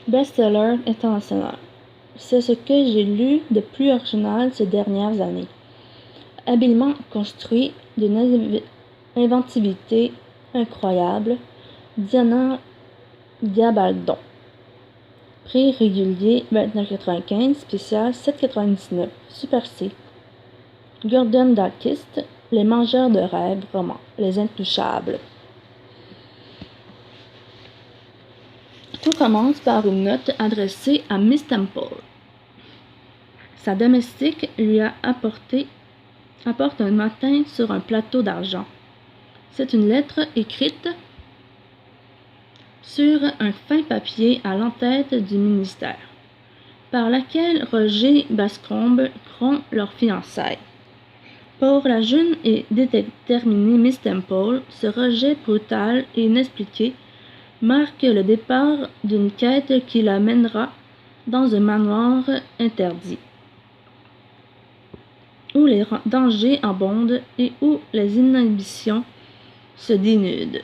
Best-seller international. C'est ce que j'ai lu de plus original ces dernières années. Habilement construit d'une inventivité incroyable, Diana Gabaldon. Prix régulier 29,95, spécial 7,99, Super C. Gordon Darkist, Les mangeurs de rêves, roman, Les Intouchables. Tout commence par une note adressée à Miss Temple. Sa domestique lui apporte un matin sur un plateau d'argent. C'est une lettre écrite sur un fin papier à l'entête du ministère, par laquelle Roger Bascombe rompt leurs fiançailles. Pour la jeune et déterminée Miss Temple, ce rejet brutal et inexpliqué marque le départ d'une quête qui la mènera dans un manoir interdit, où les dangers abondent et où les inhibitions se dénudent.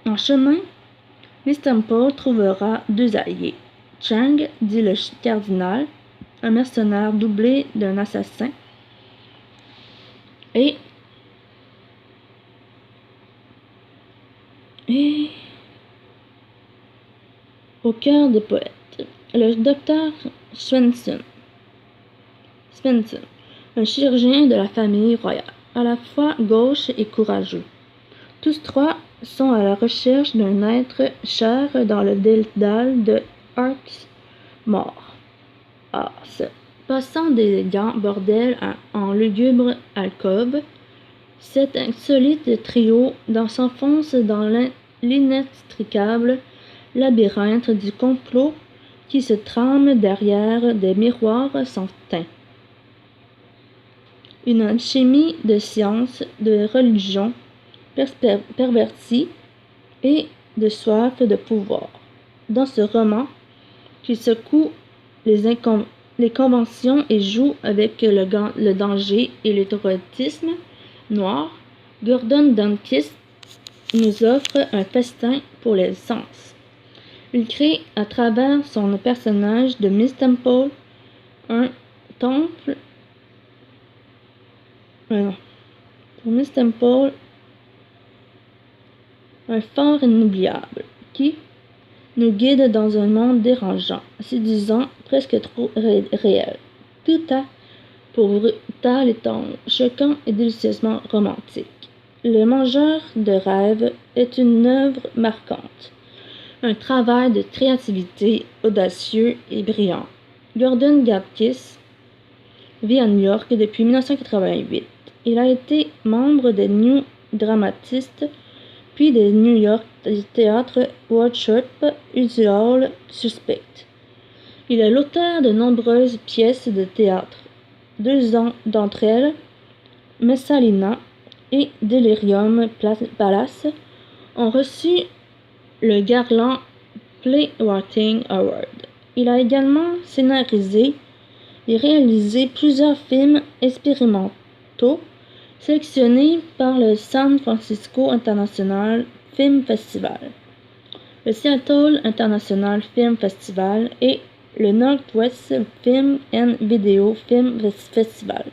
En chemin, Miss Temple trouvera deux alliés. Chang, dit le cardinal, un mercenaire doublé d'un assassin, et au cœur des poètes, le docteur Swenson, un chirurgien de la famille royale, à la fois gauche et courageux. Tous trois sont à la recherche d'un être cher dans le dédale de Hawksmoor. Passant d'élégants bordels en lugubres alcôves, cet insolite trio s'enfonce dans l'inextricable labyrinthe du complot qui se trame derrière des miroirs sans teint. Une alchimie de science, de religion pervertie et de soif de pouvoir. Dans ce roman, qui secoue les conventions et joue avec le danger et l'érotisme noir, Gordon Darkist nous offre un festin pour les sens. Il crée à travers son personnage de Miss Temple un temple pour Miss Temple un phare inoubliable qui nous guide dans un monde dérangeant, séduisant, presque trop réel. Tout à pour brutal et tendre, choquant et délicieusement romantique. Le mangeur de rêves est une œuvre marquante, un travail de créativité audacieux et brillant. Gordon Darkist vit à New York depuis 1988. Il a été membre des New Dramatists, puis des New York Theatre Workshop Usual Suspect. Il est l'auteur de nombreuses pièces de théâtre. Deux d'entre elles, Messalina et Delirium Palace, ont reçu le Garland Playwriting Award. Il a également scénarisé et réalisé plusieurs films expérimentaux sélectionnés par le San Francisco International Film Festival, le Seattle International Film Festival et le Northwest Film and Video Film Festival.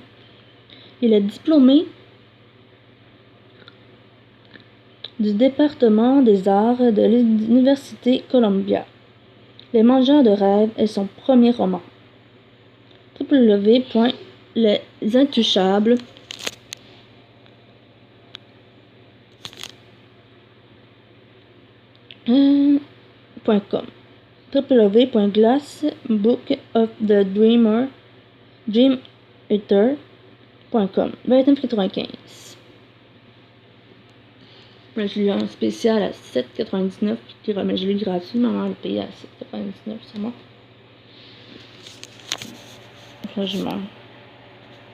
Il est diplômé du département des arts de l'Université Columbia. Les mangeurs de rêves est son premier roman. www.lesintouchables.com www.glassbookofthedreamer.com 29,95. Je l'ai eu en spécial à 7,99, mais je l'ai eu gratuit, maman l'a payé à 7,99 sur moi. Franchement.